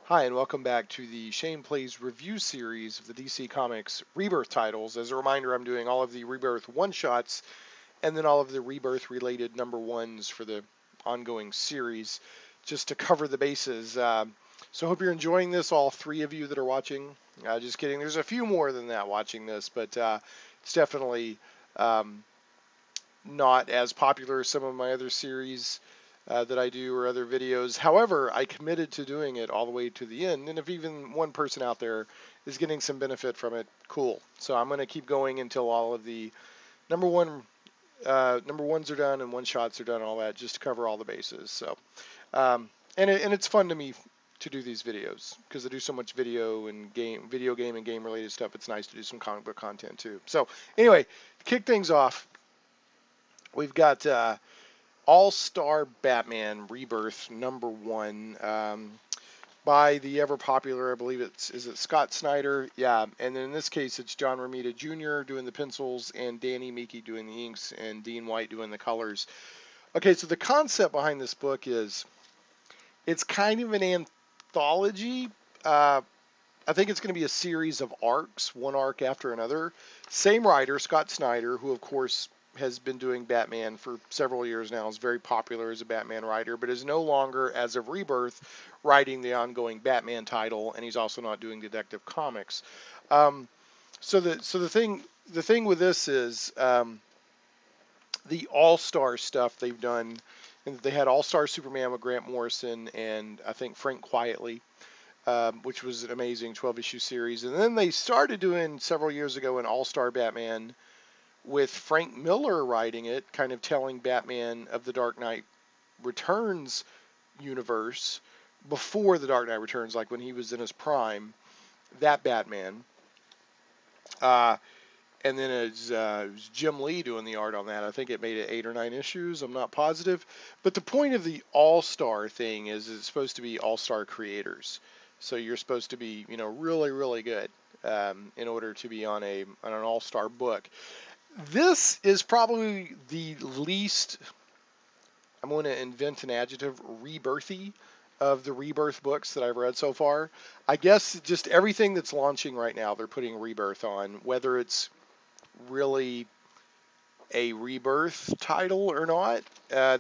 Hi, and welcome back to the Shane Plays review series of the DC Comics Rebirth titles. As a reminder, I'm doing all of the Rebirth one-shots and then all of the Rebirth-related number ones for the ongoing series, just to cover the bases. So I hope you're enjoying this, all three of you that are watching. Just kidding, there's a few more than that watching this, but it's definitely not as popular as some of my other series that I do or other videos. However, I committed to doing it all the way to the end, and if even one person out there is getting some benefit from it, cool. So I'm going to keep going until all of the number ones are done and one shots are done, and all that, just to cover all the bases. So, and it's fun to me to do these videos because I do so much video game and game related stuff. It's nice to do some comic book content too. So anyway, to kick things off, we've got All-Star Batman Rebirth number one, by the ever popular, I believe is it Scott Snyder? Yeah, and then in this case it's John Romita Jr. doing the pencils and Danny Miki doing the inks and Dean White doing the colors. Okay, so the concept behind this book is it's kind of an anthology. I think it's going to be a series of arcs, one arc after another. Same writer, Scott Snyder, who of course has been doing Batman for several years now, is very popular as a Batman writer, but is no longer, as of Rebirth, writing the ongoing Batman title, and he's also not doing Detective Comics. So the thing with this is the All-Star stuff they've done, and they had All-Star Superman with Grant Morrison and I think Frank Quietly, which was an amazing 12-issue series. And then they started doing several years ago an All-Star Batman with Frank Miller writing it, kind of telling Batman of the Dark Knight Returns universe before the Dark Knight Returns, like when he was in his prime, that Batman. And then it was Jim Lee doing the art on that. I think it made it 8 or 9 issues. I'm not positive. But the point of the All-Star thing is it's supposed to be All-Star creators. So you're supposed to be, really, really good in order to be on an All-Star book. This is probably the least, I'm going to invent an adjective, rebirthy of the Rebirth books that I've read so far. I guess just everything that's launching right now, they're putting Rebirth on, whether it's really a Rebirth title or not.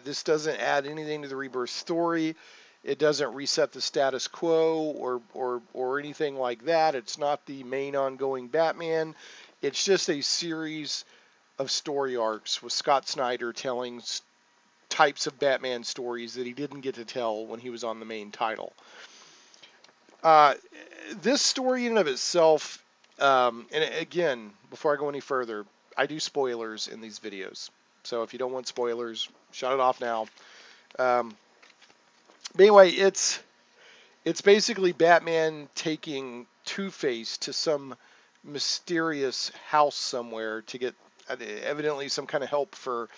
This doesn't add anything to the Rebirth story. It doesn't reset the status quo or anything like that. It's not the main ongoing Batman. It's just a series of story arcs with Scott Snyder telling types of Batman stories that he didn't get to tell when he was on the main title. This story in and of itself, and again, before I go any further, I do spoilers in these videos. So if you don't want spoilers, shut it off now. But anyway, it's basically Batman taking Two-Face to some mysterious house somewhere to get evidently some kind of help for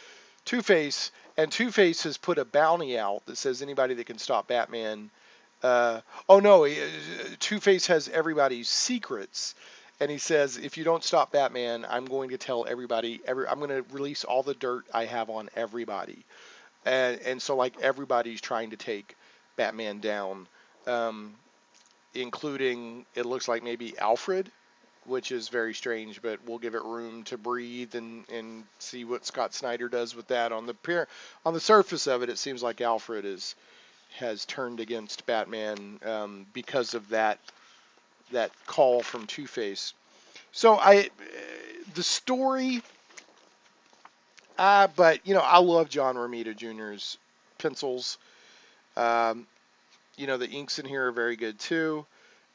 Two-Face, and Two-Face has put a bounty out that says anybody that can stop Batman. Oh no, Two-Face has everybody's secrets, and he says if you don't stop Batman, I'm going to tell everybody. I'm going to release all the dirt I have on everybody, and so like everybody's trying to take Batman down, including it looks like maybe Alfred, which is very strange, but we'll give it room to breathe and see what Scott Snyder does with that. On the surface of it, it seems like Alfred has turned against Batman because of that call from Two-Face. So the story, but I love John Romita Jr.'s pencils. The inks in here are very good too.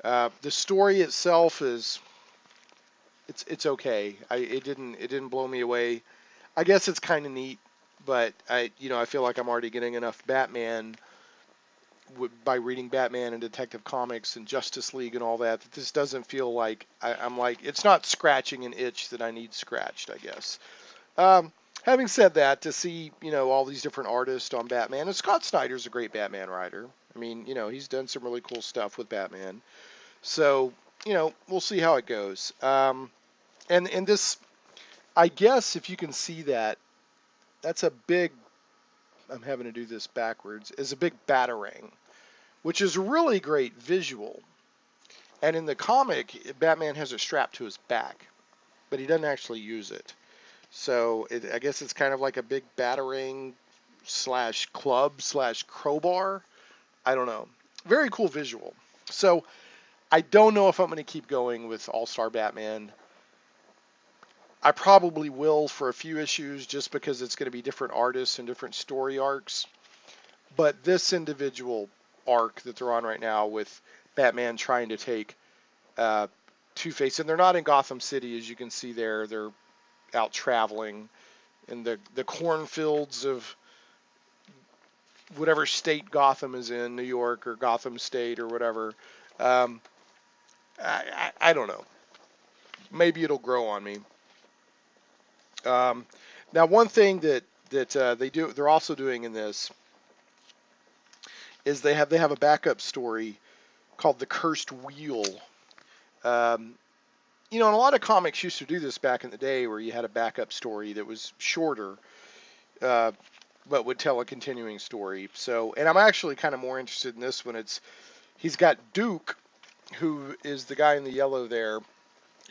The story itself is. It's okay. It didn't blow me away. I guess it's kind of neat, but I feel like I'm already getting enough Batman by reading Batman and Detective Comics and Justice League and all that. That this doesn't feel like I'm like it's not scratching an itch that I need scratched, I guess. Having said that, to see all these different artists on Batman, and Scott Snyder's a great Batman writer. I mean, he's done some really cool stuff with Batman. So we'll see how it goes. And this, I guess if you can see that, that's a big, I'm having to do this backwards, is a big batarang. which is a really great visual. And in the comic, Batman has it strapped to his back, but he doesn't actually use it. So I guess it's kind of like a big batarang slash club slash crowbar. I don't know. Very cool visual. So I don't know if I'm going to keep going with All-Star Batman. I probably will for a few issues just because it's going to be different artists and different story arcs. But this individual arc that they're on right now with Batman trying to take Two-Face, and they're not in Gotham City, as you can see there. They're out traveling in the cornfields of whatever state Gotham is in, New York or Gotham State or whatever. I don't know. Maybe it'll grow on me. Now, one thing that they're also doing in this is they have a backup story called The Cursed Wheel. And a lot of comics used to do this back in the day where you had a backup story that was shorter, but would tell a continuing story. So, and I'm actually kind of more interested in this one. He's got Duke, who is the guy in the yellow there,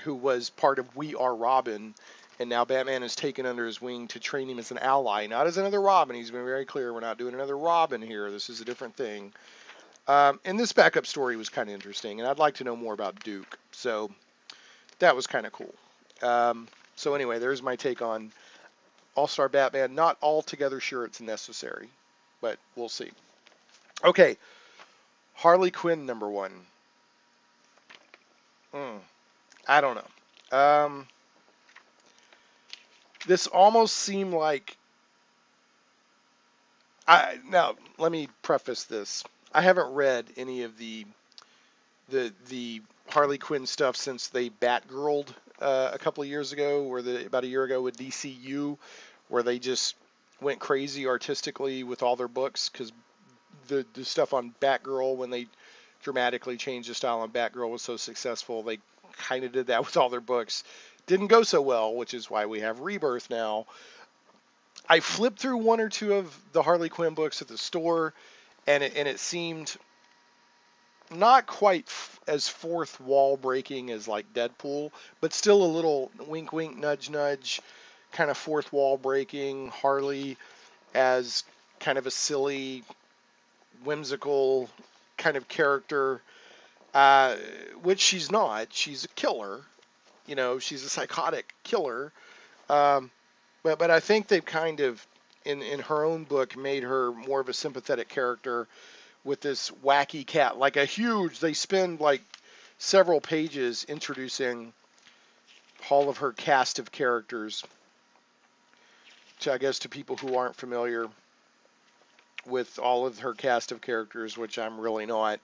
who was part of We Are Robin, and now Batman has taken under his wing to train him as an ally, not as another Robin. He's been very clear, we're not doing another Robin here. This is a different thing. And this backup story was kind of interesting, and I'd like to know more about Duke. So that was kind of cool. So anyway, there's my take on All-Star Batman. Not altogether sure it's necessary, but we'll see. Okay, Harley Quinn #1. I don't know. This almost seemed like... Now, let me preface this. I haven't read any of the Harley Quinn stuff since they Batgirled a couple of years ago, or about a year ago with DCU, where they just went crazy artistically with all their books, because the stuff on Batgirl, when they dramatically changed the style on Batgirl, was so successful. They kind of did that with all their books. Didn't go so well, which is why we have Rebirth now. I flipped through one or two of the Harley Quinn books at the store, and it seemed not quite as fourth wall breaking as like Deadpool, but still a little wink wink nudge nudge kind of fourth wall breaking. Harley as kind of a silly, whimsical kind of character, which she's not. She's a killer. She's a psychotic killer. But I think they've kind of, in her own book, made her more of a sympathetic character with this wacky cat. They spend like several pages introducing all of her cast of characters to people who aren't familiar with all of her cast of characters, which I'm really not.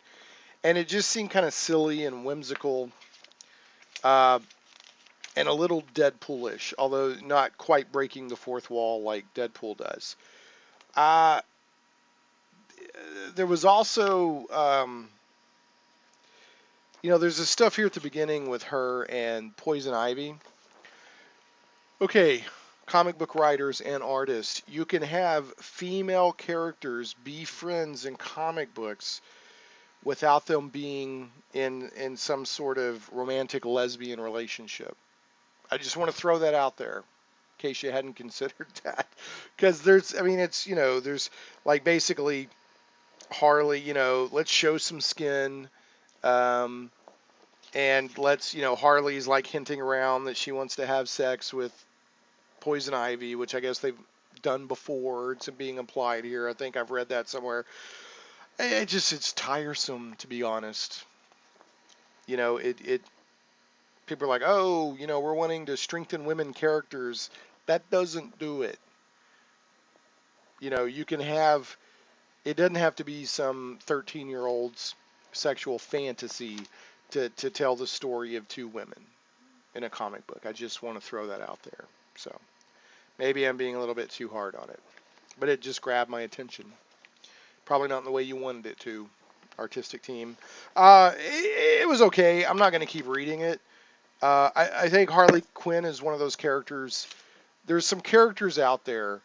And it just seemed kind of silly and whimsical, and a little Deadpoolish, although not quite breaking the fourth wall like Deadpool does. There was also, there's this stuff here at the beginning with her and Poison Ivy. Okay, comic book writers and artists, you can have female characters be friends in comic books without them being in some sort of romantic lesbian relationship. I just want to throw that out there in case you hadn't considered that. Because there's like basically Harley, let's show some skin. And let's, Harley's like hinting around that she wants to have sex with Poison Ivy, which I guess they've done before. It's being implied here. I think I've read that somewhere. It's tiresome, to be honest. People are like, oh, we're wanting to strengthen women characters. That doesn't do it. You can have, it doesn't have to be some 13-year-old's sexual fantasy to tell the story of two women in a comic book. I just want to throw that out there. So maybe I'm being a little bit too hard on it, but it just grabbed my attention. Probably not in the way you wanted it to, artistic team. It was okay. I'm not going to keep reading it. I think Harley Quinn is one of those characters. There's some characters out there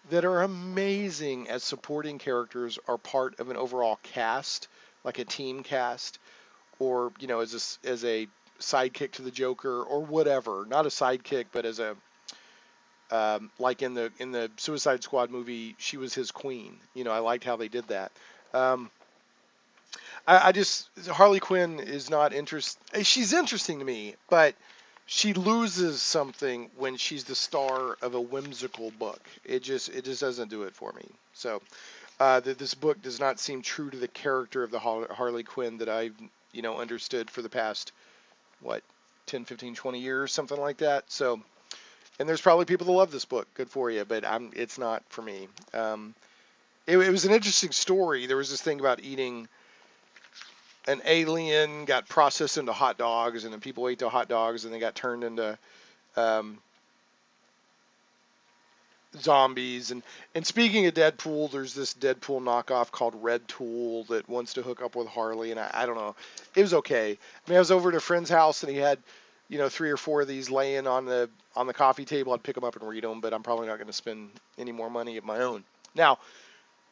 that are amazing as supporting characters or part of an overall cast like a team cast, or as a sidekick to the Joker or whatever. Not a sidekick, but as a like in the Suicide Squad movie, she was his queen. I liked how they did that. Um, I just Harley Quinn is not She's interesting to me, but she loses something when she's the star of a whimsical book. It just doesn't do it for me. So this book does not seem true to the character of the Harley Quinn that I've understood for the past what 10, 15, 20 years, something like that. So, and there's probably people that love this book. Good for you, but it's not for me. It was an interesting story. There was this thing about eating an alien got processed into hot dogs, and then people ate the hot dogs, and they got turned into um, zombies. And speaking of Deadpool, there's this Deadpool knockoff called Red Tool that wants to hook up with Harley, and I don't know. It was okay. I mean, I was over at a friend's house, and he had 3 or 4 of these laying on the coffee table. I'd pick them up and read them, but I'm probably not going to spend any more money of my own. Now,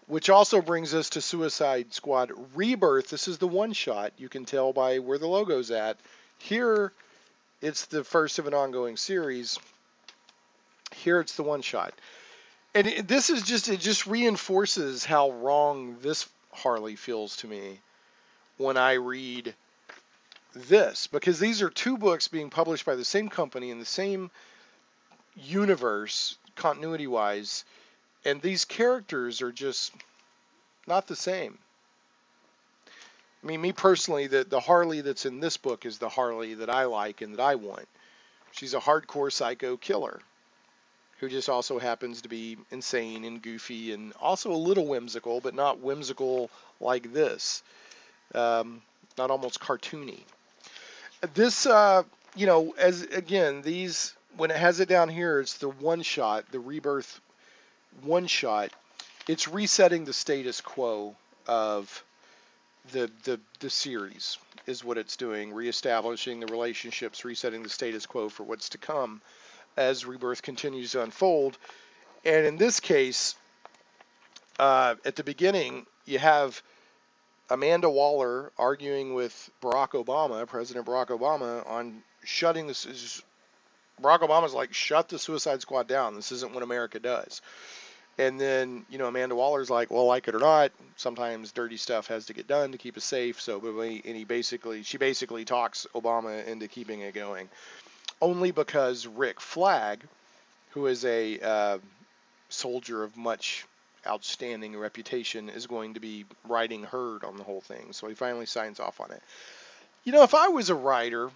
which also brings us to Suicide Squad Rebirth. This is the one-shot. You can tell by where the logo's at. Here, it's the first of an ongoing series. Here, it's the one-shot. And it just reinforces how wrong this Harley feels to me when I read this. Because these are 2 books being published by the same company in the same universe, continuity-wise. And these characters are just not the same. I mean, me personally, the Harley that's in this book is the Harley that I like and that I want. She's a hardcore psycho killer who just also happens to be insane and goofy and also a little whimsical, but not whimsical like this. Not almost cartoony. This, as again, these, when it has it down here, it's the one-shot, the Rebirth one-shot. It's resetting the status quo of the series is what it's doing, reestablishing the relationships, resetting the status quo for what's to come as Rebirth continues to unfold. And in this case, at the beginning, you have Amanda Waller arguing with President Barack Obama, on shutting this. Barack Obama's like, shut the Suicide Squad down. This isn't what America does. And then, Amanda Waller's like, well, like it or not, sometimes dirty stuff has to get done to keep us safe. So, she basically talks Obama into keeping it going. Only because Rick Flag, who is a soldier of much outstanding reputation, is going to be writing herd on the whole thing. So he finally signs off on it. If I was a writer,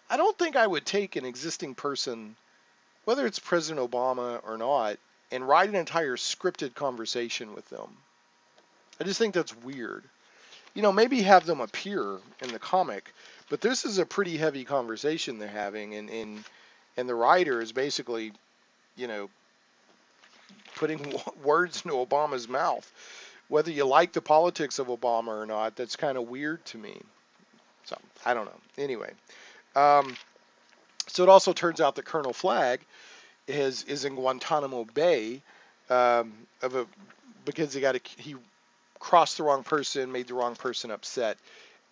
I don't think I would take an existing person, whether it's President Obama or not, and write an entire scripted conversation with them. I just think that's weird. Maybe have them appear in the comic, but this is a pretty heavy conversation they're having, and the writer is basically, putting words into Obama's mouth. Whether you like the politics of Obama or not, that's kind of weird to me. So, I don't know. Anyway, so it also turns out that Colonel Flag is in Guantanamo Bay because he crossed the wrong person, made the wrong person upset,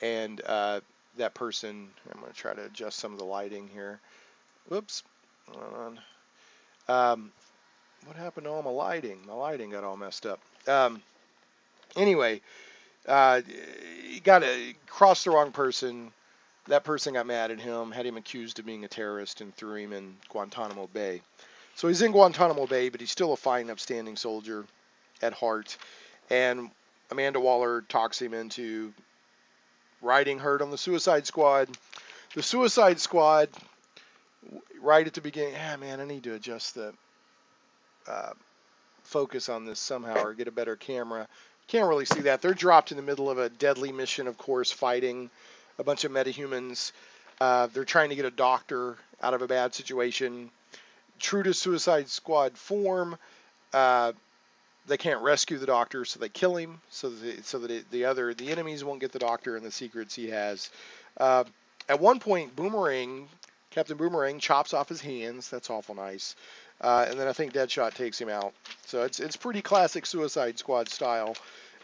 and that person. I'm going to try to adjust some of the lighting here. Whoops. Hold on. What happened to all my lighting? My lighting got all messed up. Anyway, he got to cross the wrong person. That person got mad at him, had him accused of being a terrorist, and threw him in Guantanamo Bay. So he's in Guantanamo Bay, but he's still a fine, upstanding soldier at heart. And Amanda Waller talks him into riding herd on the Suicide Squad. The Suicide Squad, right at the beginning, man, I need to adjust the focus on this somehow or get a better camera. Can't really see that. They're dropped in the middle of a deadly mission, of course, fighting a bunch of metahumans. They're trying to get a doctor out of a bad situation. True to Suicide Squad form, they can't rescue the doctor, so they kill him, so that the enemies won't get the doctor and the secrets he has. At one point, Captain Boomerang chops off his hands. That's awful nice. And then I think Deadshot takes him out. So it's pretty classic Suicide Squad style.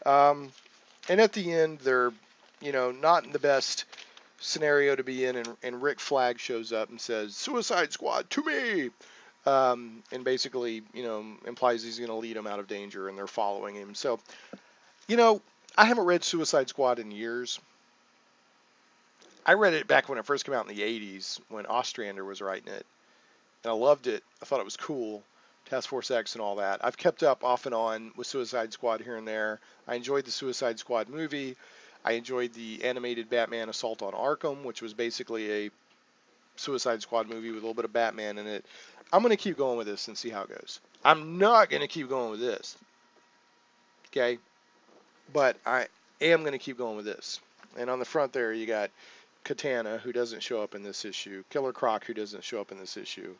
And at the end, they're not in the best scenario to be in, and Rick Flag shows up and says, "Suicide Squad to me," and basically, implies he's going to lead them out of danger, and they're following him. So, I haven't read Suicide Squad in years. I read it back when it first came out in the 80s, when Ostrander was writing it, and I loved it. I thought it was cool, Task Force X and all that. I've kept up off and on with Suicide Squad here and there. I enjoyed the Suicide Squad movie. I enjoyed the animated Batman Assault on Arkham, which was basically a Suicide Squad movie with a little bit of Batman in it. I'm going to keep going with this and see how it goes. I'm not going to keep going with this, okay? But I am going to keep going with this. And on the front there, you got Katana, who doesn't show up in this issue. Killer Croc, who doesn't show up in this issue.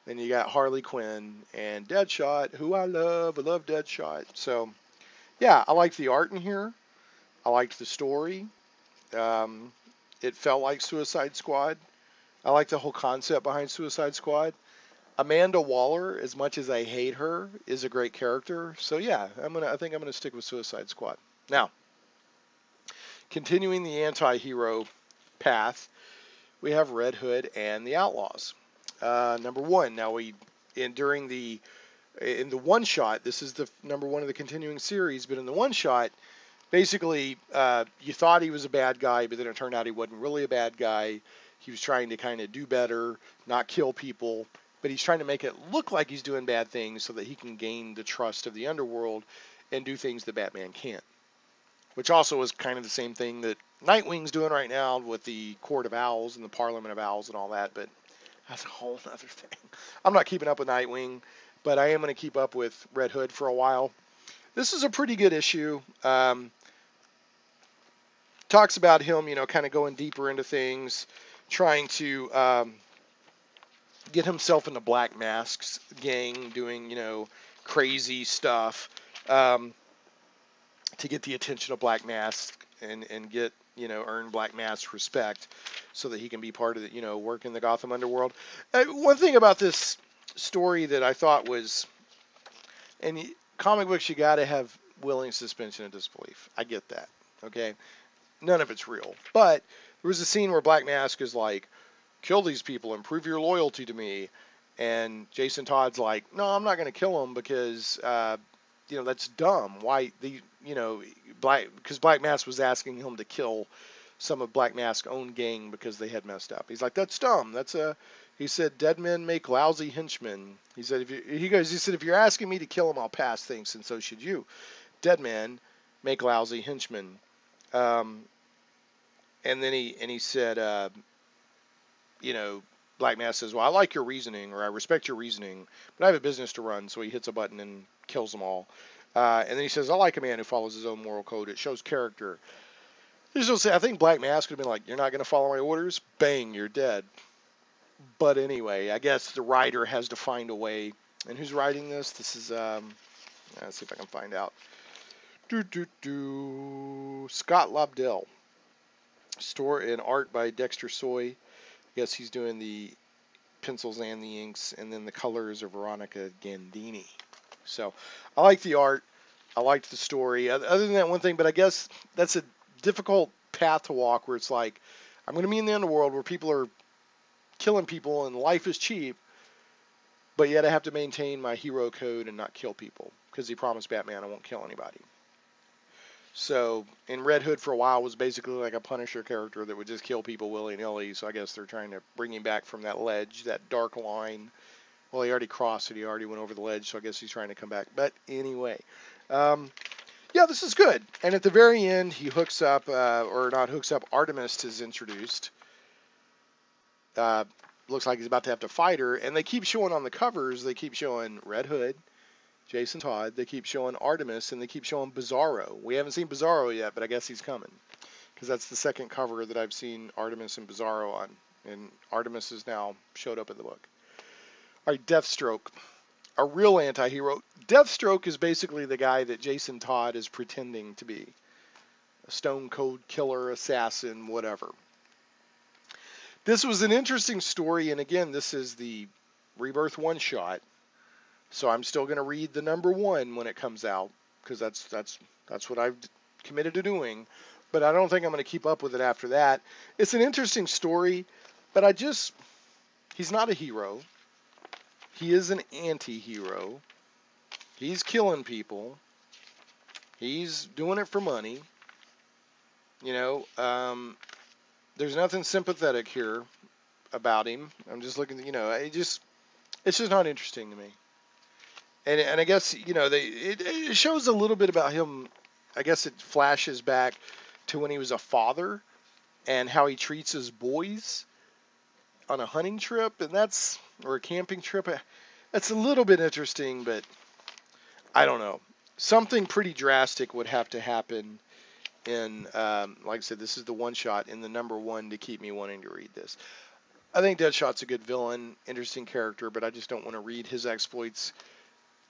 Then you got Harley Quinn and Deadshot, who I love. I love Deadshot. So, yeah, I liked the art in here. I liked the story. It felt like Suicide Squad. I like the whole concept behind Suicide Squad. Amanda Waller, as much as I hate her, is a great character. So yeah, I think I'm gonna stick with Suicide Squad. Now, continuing the anti-hero path, we have Red Hood and the Outlaws. Number one. Now in the one shot, this is the number one of the continuing series, but in the one shot, basically, you thought he was a bad guy, but then it turned out he wasn't really a bad guy. He was trying to kind of do better, not kill people, but he's trying to make it look like he's doing bad things so that he can gain the trust of the underworld and do things that Batman can't. Which also is kind of the same thing that Nightwing's doing right now with the Court of Owls and the Parliament of Owls and all that, but that's a whole other thing. I'm not keeping up with Nightwing, but I am going to keep up with Red Hood for a while. This is a pretty good issue. Talks about him, kind of going deeper into things, trying to get himself into Black Mask's gang, doing, crazy stuff to get the attention of Black Mask and get, earn Black Mask's respect so that he can be part of the, work in the Gotham underworld. One thing about this story that I thought was, and comic books, you got to have willing suspension of disbelief. I get that, okay? None of it's real. But there was a scene where Black Mask is like, kill these people and prove your loyalty to me. And Jason Todd's like, no, I'm not going to kill them because, that's dumb. Why, because Black Mask was asking him to kill some of Black Mask's own gang because they had messed up. He's like, that's dumb. He said, dead men make lousy henchmen. He said, if you're asking me to kill them, I'll pass things, and so should you. Dead men make lousy henchmen. And then he said, Black Mask says, well, I like your reasoning, or I respect your reasoning, but I have a business to run, so he hits a button and kills them all. And then he says, I like a man who follows his own moral code. It shows character. I think Black Mask would have been like, you're not going to follow my orders? Bang, you're dead. But anyway, I guess the writer has to find a way. And who's writing this? This is, let's see if I can find out. Scott Lobdell. Story and art by Dexter Soy. I guess he's doing the pencils and the inks, and then the colors are Veronica Gandini. So I like the art. I liked the story. Other than that one thing, but I guess that's a difficult path to walk where it's like, I'm going to be in the underworld where people are killing people and life is cheap, but yet I have to maintain my hero code and not kill people because he promised Batman I won't kill anybody. So, in Red Hood for a while was basically like a Punisher character that would just kill people willy-nilly, so I guess they're trying to bring him back from that ledge, that dark line. Well, he already crossed it, he already went over the ledge, so I guess he's trying to come back. But anyway, yeah, this is good. And at the very end, he hooks up, or not hooks up, Artemis is introduced. Looks like he's about to have to fight her, and they keep showing on the covers, they keep showing Red Hood, Jason Todd, they keep showing Artemis, and they keep showing Bizarro. We haven't seen Bizarro yet, but I guess he's coming. Because that's the second cover that I've seen Artemis and Bizarro on. And Artemis has now showed up in the book. All right, Deathstroke. A real anti-hero. Deathstroke is basically the guy that Jason Todd is pretending to be. A stone cold killer, assassin, whatever. This was an interesting story, and again, this is the Rebirth one-shot. So I'm still going to read the number one when it comes out, because that's what I've committed to doing. but I don't think I'm going to keep up with it after that. It's an interesting story, but he's not a hero. He is an anti-hero. He's killing people. He's doing it for money. You know, there's nothing sympathetic here about him. I'm just looking, it's just not interesting to me. And I guess, it shows a little bit about him. I guess it flashes back to when he was a father and how he treats his boys on a hunting trip, or a camping trip. That's a little bit interesting, but I don't know. Something pretty drastic would have to happen in, like I said, this is the one shot in the number one to keep me wanting to read this. I think Deadshot's a good villain, interesting character, but I just don't want to read his exploits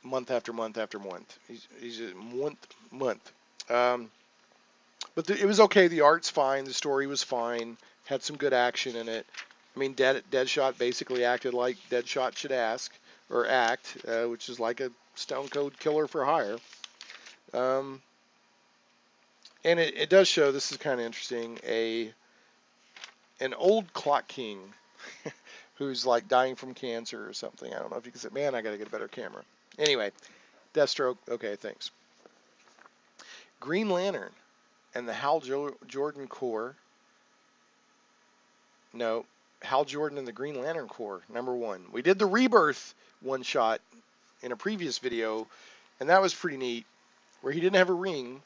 month after month after month. He's a month. But it was okay. The art's fine. The story was fine. Had some good action in it. I mean, Deadshot basically acted like Deadshot should act, which is like a stone cold killer for hire. And it does show, this is kind of interesting, an old clock king who's like dying from cancer or something. I don't know if you can say, man, I got to get a better camera. Anyway, Deathstroke, okay, thanks. Green Lantern and the Hal Jordan Corps. No, Hal Jordan and the Green Lantern Corps, number one. We did the Rebirth one shot in a previous video, and that was pretty neat, where he didn't have a ring.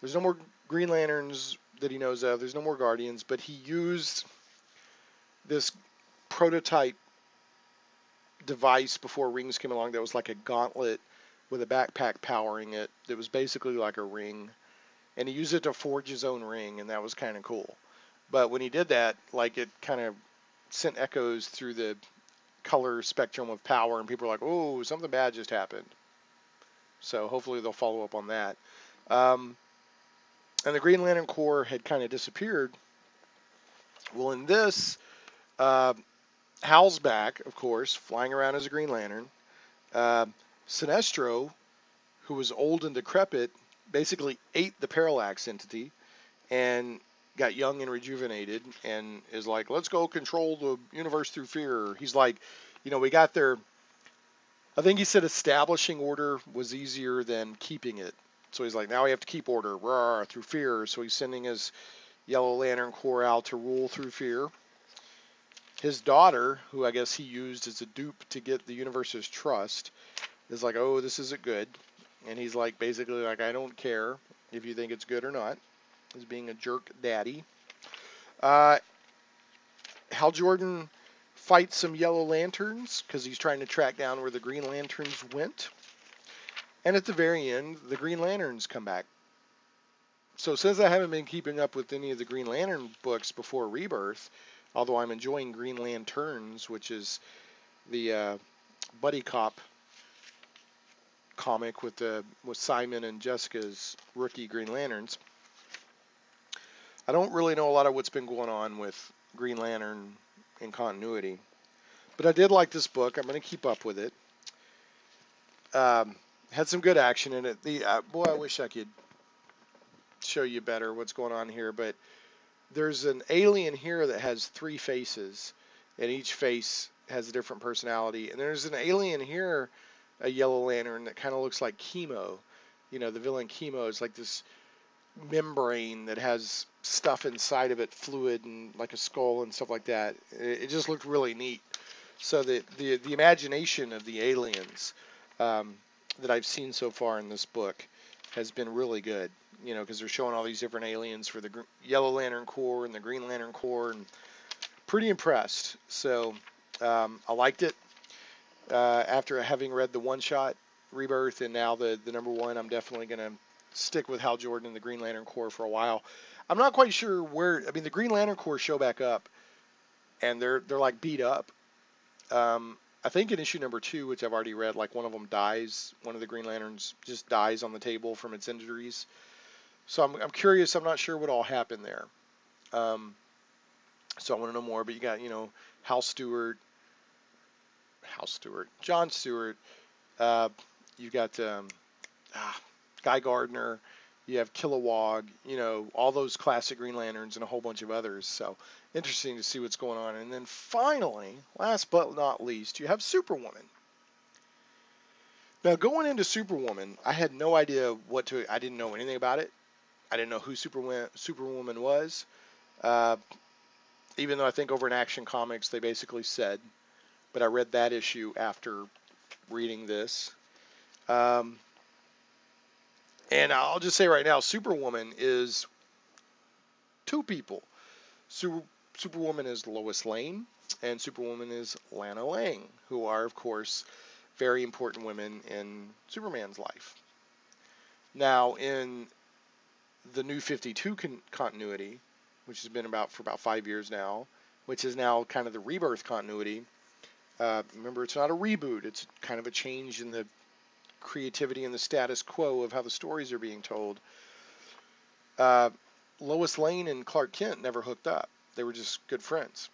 There's no more Green Lanterns that he knows of. There's no more Guardians, but he used this prototype device before rings came along that was like a gauntlet with a backpack powering it. That was basically like a ring, and he used it to forge his own ring, and that was kind of cool. But when he did that, like, it kind of sent echoes through the color spectrum of power, and people were like, oh, something bad just happened. So hopefully they'll follow up on that. And the Green Lantern Corps had kind of disappeared. Well, in this, Hal's back, of course, flying around as a Green Lantern. Sinestro, who was old and decrepit, basically ate the Parallax entity and got young and rejuvenated and is like, let's go control the universe through fear. He's like, we got there. I think he said establishing order was easier than keeping it. So he's like, now we have to keep order through fear. So he's sending his Yellow Lantern Corps out to rule through fear. His daughter, who I guess he used as a dupe to get the universe's trust, is like, oh, this isn't good. And he's like, basically like, I don't care if you think it's good or not. He's being a jerk daddy. Hal Jordan fights some Yellow Lanterns because he's trying to track down where the Green Lanterns went. And at the very end, the Green Lanterns come back. So since I haven't been keeping up with any of the Green Lantern books before Rebirth, although I'm enjoying Green Lanterns, which is the buddy cop comic with Simon and Jessica's rookie Green Lanterns, I don't really know a lot of what's been going on with Green Lantern in continuity. But I did like this book. I'm going to keep up with it. Had some good action in it. Boy, I wish I could show you better what's going on here, but there's an alien here that has 3 faces, and each face has a different personality. And there's an alien here, a Yellow Lantern, that kind of looks like Chemo. The villain Chemo is like this membrane that has stuff inside of it, fluid and like a skull and stuff like that. It just looked really neat. So the imagination of the aliens that I've seen so far in this book has been really good, because they're showing all these different aliens for the Yellow Lantern Corps and the Green Lantern Corps, and pretty impressed. So I liked it. After having read the one-shot Rebirth and now the number one, I'm definitely going to stick with Hal Jordan and the Green Lantern Corps for a while. I'm not quite sure where. The Green Lantern Corps show back up, and they're like beat up. I think in issue number 2, which I've already read, like one of them dies. One of the Green Lanterns just dies on the table from its injuries. So I'm curious. I'm not sure what all happened there. So I want to know more. But you got John Stewart. You got Guy Gardner. You have Kilowog, you know, all those classic Green Lanterns and a whole bunch of others. So interesting to see what's going on. And then finally, last but not least, you have Superwoman. Now going into Superwoman, I had no idea I didn't know anything about it. I didn't know who Superwoman was. Uh, Even though I think over in Action Comics they basically said, but I read that issue after reading this. And I'll just say right now, Superwoman is two people. Superwoman is Lois Lane, and Superwoman is Lana Lang, who are, of course, very important women in Superman's life. Now, in the New 52 continuity, which has been for about 5 years now, which is now kind of the Rebirth continuity. Remember, it's not a reboot. It's kind of a change in the creativity and the status quo of how the stories are being told. Lois Lane and Clark Kent never hooked up. They were just good friends.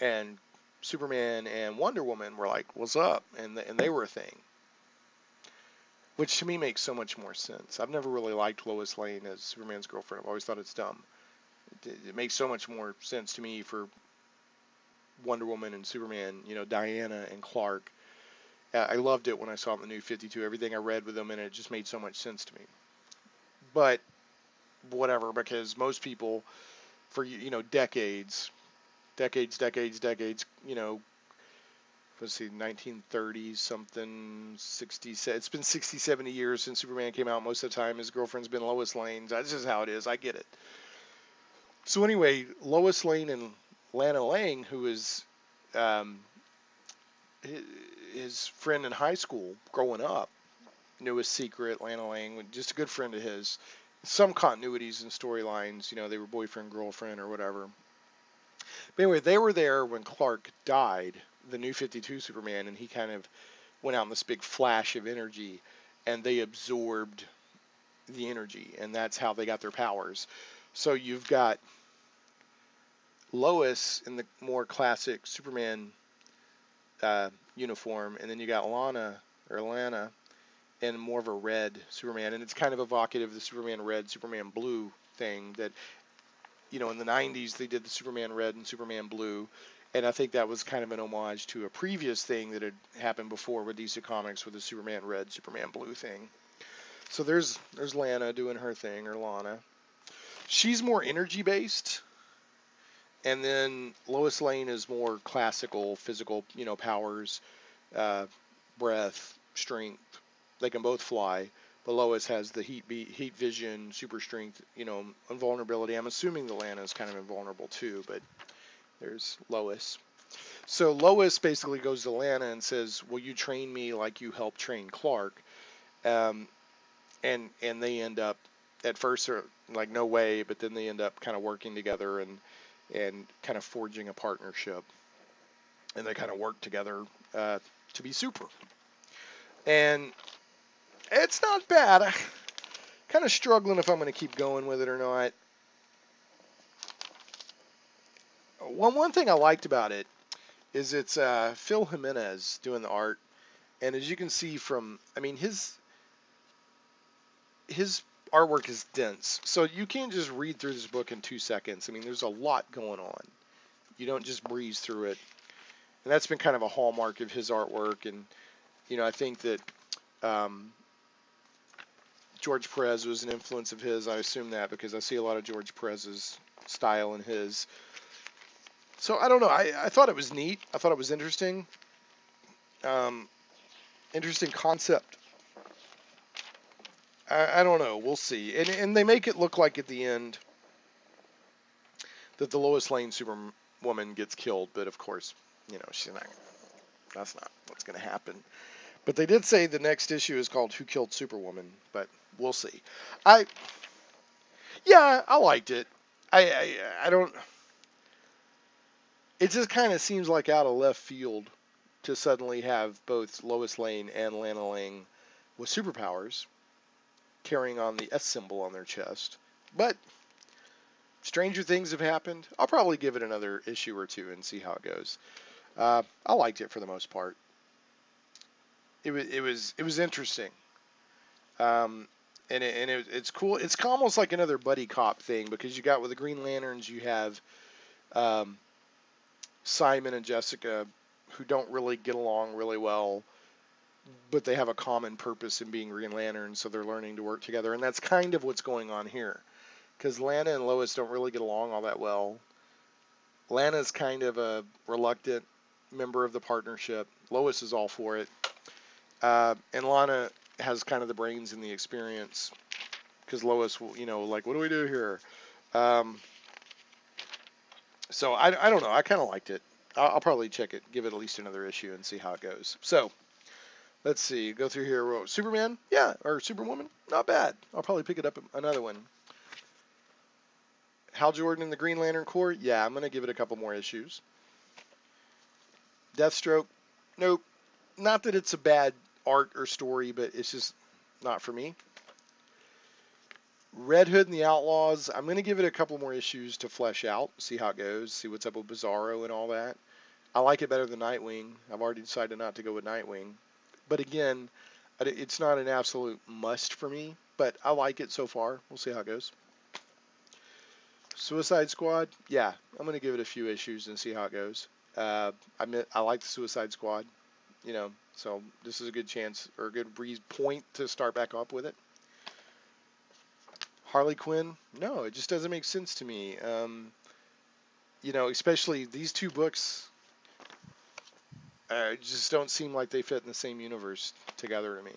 And Superman and Wonder Woman were like, what's up? And they were a thing. Which to me makes so much more sense. I've never really liked Lois Lane as Superman's girlfriend. I've always thought it's dumb. It makes so much more sense to me for Wonder Woman and Superman, you know, Diana and Clark. I loved it when I saw it in the New 52. Everything I read with them in it just made so much sense to me. But whatever, because most people for, you know, decades, you know, let's see, 1930s something, 60, it's been 60, 70 years since Superman came out. Most of the time his girlfriend's been Lois Lane. That's just how it is. I get it. So anyway, Lois Lane and Lana Lang, who is his friend in high school growing up, knew his secret. Lana Lang, just a good friend of his. Some continuities and storylines, you know, they were boyfriend, girlfriend, or whatever. But anyway, they were there when Clark died, the New 52 Superman, and he kind of went out in this big flash of energy, and they absorbed the energy, and that's how they got their powers. So you've got Lois in the more classic Superman uniform, and then you got Lana in more of a red Superman, and it's kind of evocative of the Superman red, Superman blue thing that, you know, in the 90s they did the Superman red and Superman blue, and I think that was kind of an homage to a previous thing that had happened before with DC Comics with the Superman red, Superman blue thing. So there's Lana doing her thing, or Lana. She's more energy based, and then Lois Lane is more classical, physical, you know, powers, breath, strength. They can both fly, but Lois has the heat vision, super strength, you know, invulnerability. I'm assuming the Lana is kind of invulnerable too, but there's Lois. So Lois basically goes to Lana and says, "Will you train me like you helped train Clark?" And they end up, at first they're like, no way, but then they end up kind of working together and kind of forging a partnership, and they kind of work together to be super. And it's not bad. I'm kind of struggling if I'm going to keep going with it or not. One thing I liked about it is it's Phil Jimenez doing the art, and as you can see from, I mean, his artwork is dense, so you can't just read through this book in 2 seconds. I mean, there's a lot going on. You don't just breeze through it, and that's been kind of a hallmark of his artwork. And you know, I think that George Perez was an influence of his. I assume that because I see a lot of George Perez's style in his. So I don't know. I thought it was neat. I thought it was interesting. Interesting concept. I don't know. We'll see. And they make it look like at the end that the Lois Lane Superwoman gets killed, but of course, you know, she's not. That's not what's going to happen. But they did say the next issue is called "Who Killed Superwoman," but we'll see. I liked it. I don't. It just kind of seems like out of left field to suddenly have both Lois Lane and Lana Lang with superpowers carrying on the S symbol on their chest. But stranger things have happened. I'll probably give it another issue or two and see how it goes. I liked it for the most part. It was interesting. it's cool. It's almost like another buddy cop thing because you got with the Green Lanterns, you have um, Simon and Jessica who don't really get along really well, but they have a common purpose in being Green Lanterns, so they're learning to work together, and that's kind of what's going on here. Because Lana and Lois don't really get along all that well. Lana's kind of a reluctant member of the partnership. Lois is all for it. And Lana has kind of the brains and the experience because Lois will, like, what do we do here? Um, so I don't know. I kind of liked it. I'll probably check it, give it at least another issue and see how it goes. So let's see. Go through here. Whoa, Superman? Yeah. Or Superwoman? Not bad. I'll probably pick it up another one. Hal Jordan and the Green Lantern Corps? Yeah, I'm going to give it a couple more issues. Deathstroke? Nope. Not that it's a bad art or story, but it's just not for me. Red Hood and the Outlaws, I'm going to give it a couple more issues to flesh out, see how it goes, see what's up with Bizarro and all that. I like it better than Nightwing. I've already decided not to go with Nightwing. But again, it's not an absolute must for me, but I like it so far. We'll see how it goes. Suicide Squad, yeah, I'm going to give it a few issues and see how it goes. I like the Suicide Squad, so this is a good chance or a good point to start back up with it. Harley Quinn, no, it just doesn't make sense to me. Especially these two books just don't seem like they fit in the same universe together to me.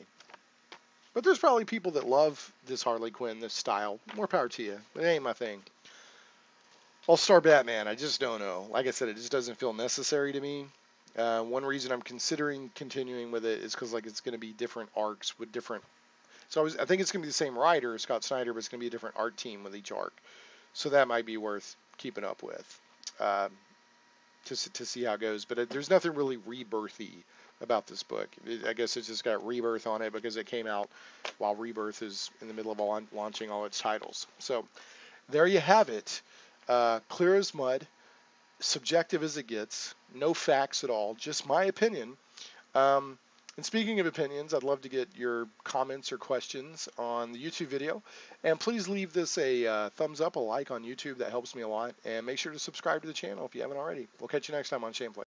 But there's probably people that love this Harley Quinn, this style. More power to you. It ain't my thing. All-Star Batman, I just don't know. Like I said, it just doesn't feel necessary to me. One reason I'm considering continuing with it is because it's going to be different arcs with different. So I think it's going to be the same writer, Scott Snyder, but it's going to be a different art team with each arc. So that might be worth keeping up with to see how it goes. But there's nothing really rebirthy about this book. I guess it's just got Rebirth on it because it came out while Rebirth is in the middle of launching all its titles. So there you have it. Clear as mud, subjective as it gets, no facts at all, just my opinion. And speaking of opinions, I'd love to get your comments or questions on the YouTube video. And please leave this a thumbs up, a like on YouTube. That helps me a lot. And make sure to subscribe to the channel if you haven't already. We'll catch you next time on Shameplay.